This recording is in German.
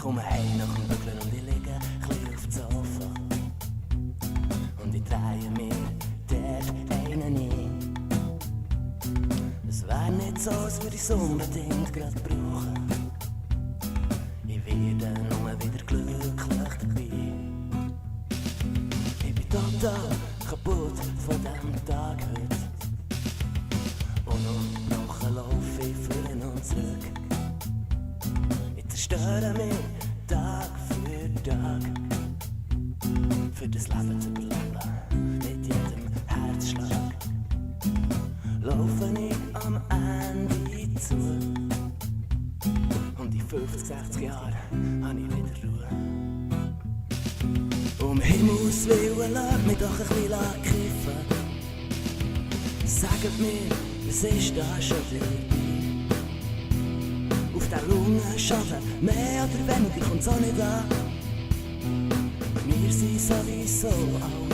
komme heim nach dem Bügeln und ich liege ein bisschen auf dem Sofa. Und ich drehe mir dort einen ein. Es wär nicht so, als würde ich es unbedingt gerade brauchen. Ich werde nur wieder glücklich dabei. Ich bin total kaputt von diesem Tag heute. Und nachher laufe ich vorn und zurück. Ich zerstöre mich Tag für Tag. Für das Leben zu überleben, mit jedem Herzschlag. Laufe ich am Ende zu. Und in 50, 60 Jahren habe ich wieder Ruhe. Himmels Willen, lass mich doch ein bisschen kiffen. Sagt mir, was ist da schon dabei? Auf den Lungenschaden, mehr oder weniger kommt's auch nicht an. Wir sind sowieso alle